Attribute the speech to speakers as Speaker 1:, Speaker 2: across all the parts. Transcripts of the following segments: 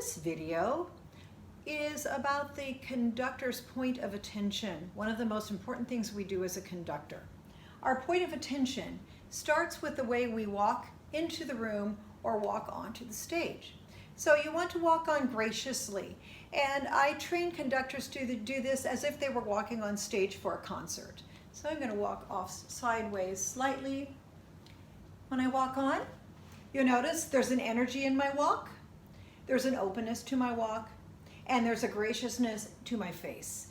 Speaker 1: This video is about the conductor's point of attention, one of the most important things we do as a conductor. Our point of attention starts with the way we walk into the room or walk onto the stage. So you want to walk on graciously, and I train conductors to do this as if they were walking on stage for a concert. So I'm going to walk off sideways slightly. When I walk on, you'll notice there's an energy in my walk, there's an openness to my walk, and there's a graciousness to my face.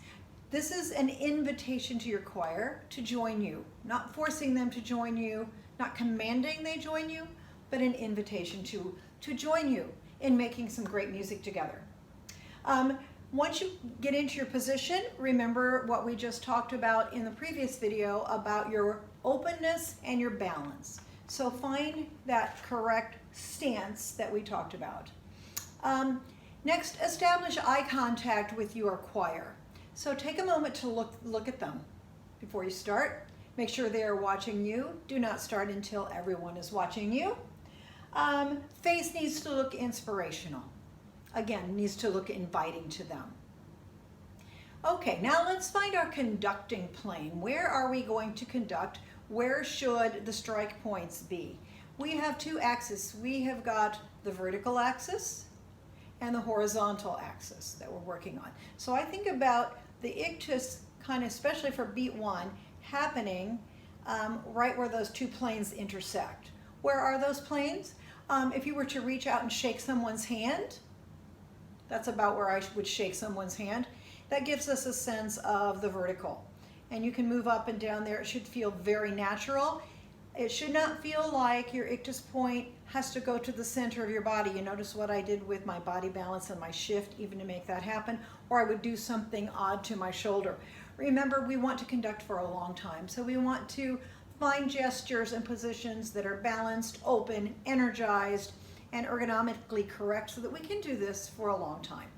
Speaker 1: This is an invitation to your choir to join you, not forcing them to join you, not commanding they join you, but an invitation to join you in making some great music together. Once you get into your position, remember what we just talked about in the previous video about your openness and your balance. So find that correct stance that we talked about. Next, establish eye contact with your choir. So take a moment to look at them before you start. Make sure they are watching you. Do not start until everyone is watching you. Face needs to look inspirational. Again, needs to look inviting to them. Okay, now let's find our conducting plane. Where are we going to conduct? Where should the strike points be? We have two axes. We have got the vertical axis and the horizontal axis that we're working on. So I think about the ictus, kind of especially for beat one, happening right where those two planes intersect. Where are those planes? If you were to reach out and shake someone's hand, that's about where I would shake someone's hand. That gives us a sense of the vertical. And you can move up and down there. It should feel very natural. It should not feel like your ictus point has to go to the center of your body. You notice what I did with my body balance and my shift even to make that happen, or I would do something odd to my shoulder. Remember, we want to conduct for a long time, so we want to find gestures and positions that are balanced, open, energized, and ergonomically correct so that we can do this for a long time.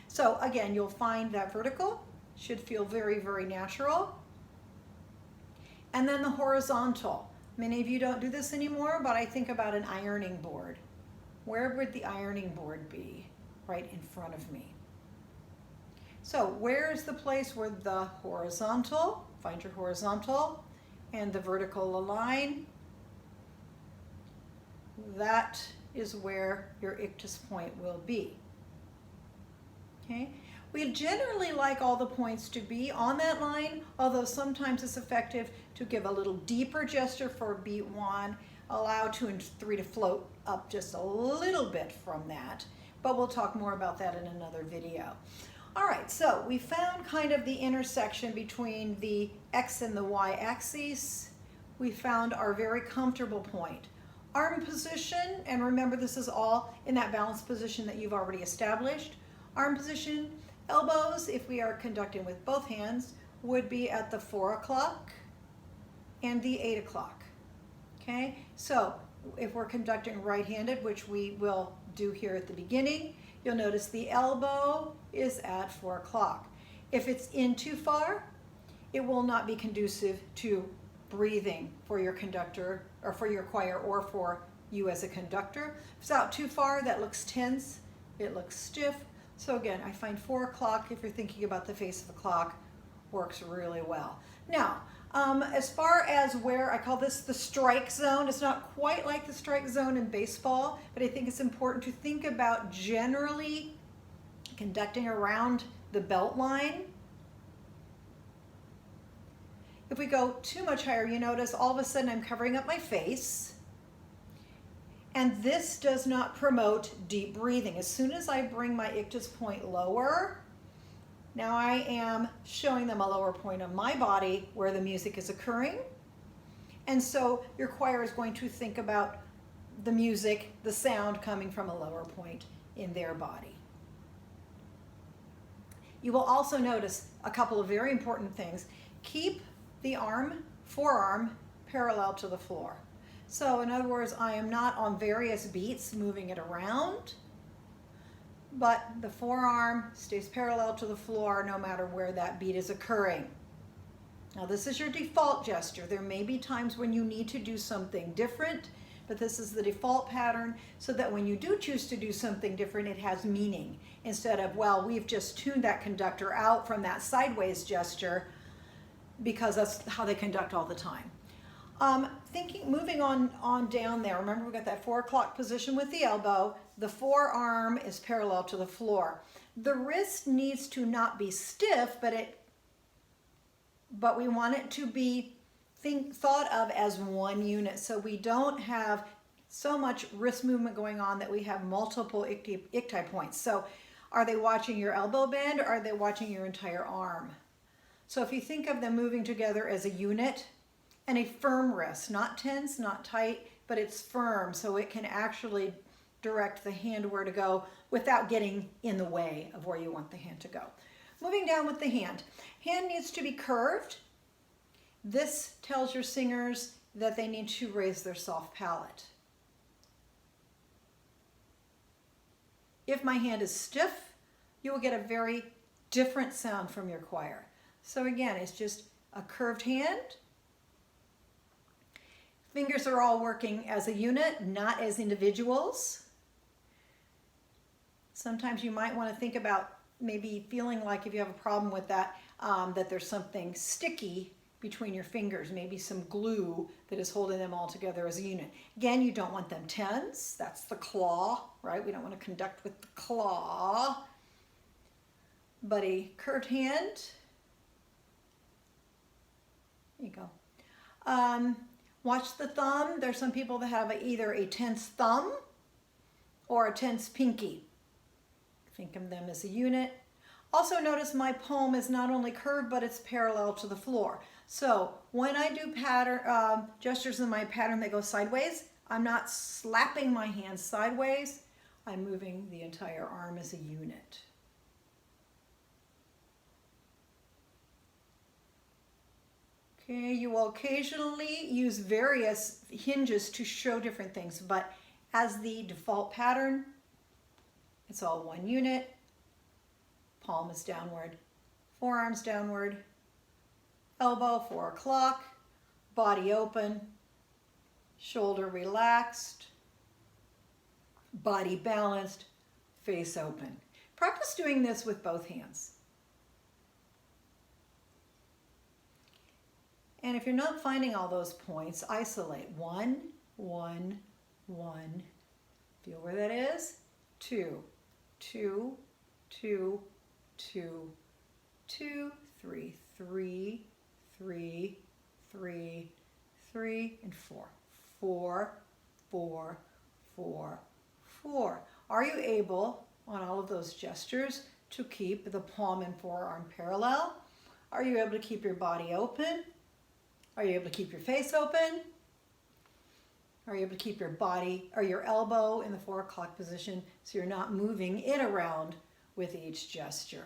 Speaker 1: So again, you'll find that vertical should feel very, very natural. And then the horizontal. Many of you don't do this anymore, but I think about an ironing board. Where would the ironing board be? Right in front of me. So where is the place where the horizontal, find your horizontal, and the vertical align? That is where your ictus point will be. Okay? We generally like all the points to be on that line, although sometimes it's effective to give a little deeper gesture for beat one, allow 2 and 3 to float up just a little bit from that, but we'll talk more about that in another video. All right, so we found kind of the intersection between the X and the Y axes. We found our very comfortable point. Arm position, and remember this is all in that balanced position that you've already established. Arm position, elbows, if we are conducting with both hands, would be at the 4 o'clock and the 8 o'clock. Okay, so if we're conducting right-handed, which we will do here at the beginning, you'll notice the elbow is at 4 o'clock. If it's in too far, it will not be conducive to breathing for your conductor or for your choir or for you as a conductor. If it's out too far, that looks tense, it looks stiff. So again, I find 4 o'clock, if you're thinking about the face of the clock, works really well. Now, as far as where, I call this the strike zone. It's not quite like the strike zone in baseball, but I think it's important to think about generally conducting around the belt line. If we go too much higher, you notice all of a sudden I'm covering up my face. And this does not promote deep breathing. As soon as I bring my ictus point lower, now I am showing them a lower point of my body where the music is occurring. And so your choir is going to think about the music, the sound coming from a lower point in their body. You will also notice a couple of very important things. Keep the forearm parallel to the floor. So in other words, I am not on various beats moving it around, but the forearm stays parallel to the floor no matter where that beat is occurring. Now this is your default gesture. There may be times when you need to do something different but this is the default pattern so that when you do choose to do something different, it has meaning instead of, well, we've just tuned that conductor out from that sideways gesture because that's how they conduct all the time. Moving on down there, remember we got that 4 o'clock position with the elbow. The forearm is parallel to the floor. The wrist needs to not be stiff, but we want it to be thought of as one unit, so we don't have so much wrist movement going on that we have multiple icti points. So are they watching your elbow bend, or are they watching your entire arm? So if you think of them moving together as a unit, and a firm wrist, not tense, not tight, but it's firm, so it can actually direct the hand where to go without getting in the way of where you want the hand to go. Moving down with the hand. Hand needs to be curved. This tells your singers that they need to raise their soft palate. If my hand is stiff, you will get a very different sound from your choir. So again, it's just a curved hand. Fingers are all working as a unit, not as individuals. Sometimes you might want to think about maybe feeling like if you have a problem with that, that there's something sticky between your fingers, maybe some glue that is holding them all together as a unit. Again, you don't want them tense. That's the claw, right? We don't want to conduct with the claw. But a curved hand, there you go. Watch the thumb. There's some people that have either a tense thumb or a tense pinky. Think of them as a unit. Also notice my palm is not only curved, but it's parallel to the floor. So when I do pattern gestures in my pattern that go sideways, I'm not slapping my hands sideways. I'm moving the entire arm as a unit. Okay, you will occasionally use various hinges to show different things, but as the default pattern, it's all one unit. Palm is downward, forearms downward, elbow 4 o'clock, body open, shoulder relaxed, body balanced, face open. Practice doing this with both hands. And if you're not finding all those points, isolate 1, 1, 1. Feel where that is? 2, 2, 2, 2, 2, 3, 3, 3, 3, 3, and 4. 4, 4, 4, 4. Are you able, on all of those gestures, to keep the palm and forearm parallel? Are you able to keep your body open? Are you able to keep your face open? Are you able to keep your body or your elbow in the 4 o'clock position so you're not moving it around with each gesture?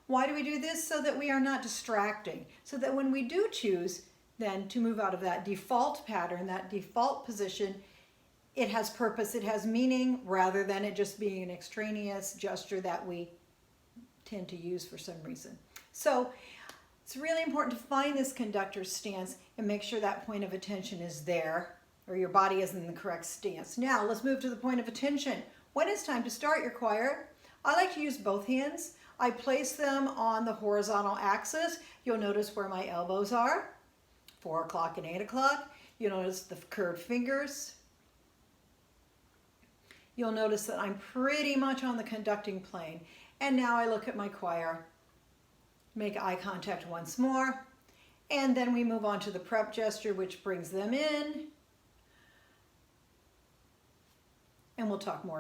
Speaker 1: Why do we do this? So that we are not distracting. So that when we do choose then to move out of that default pattern, that default position, it has purpose, it has meaning, rather than it just being an extraneous gesture that we tend to use for some reason. So it's really important to find this conductor's stance and make sure that point of attention is there, or your body is in the correct stance. Now let's move to the point of attention. When it's time to start your choir, I like to use both hands. I place them on the horizontal axis. You'll notice where my elbows are, 4 o'clock and 8 o'clock. You'll notice the curved fingers. You'll notice that I'm pretty much on the conducting plane. And now I look at my choir. Make eye contact once more, and then we move on to the prep gesture, which brings them in, and we'll talk more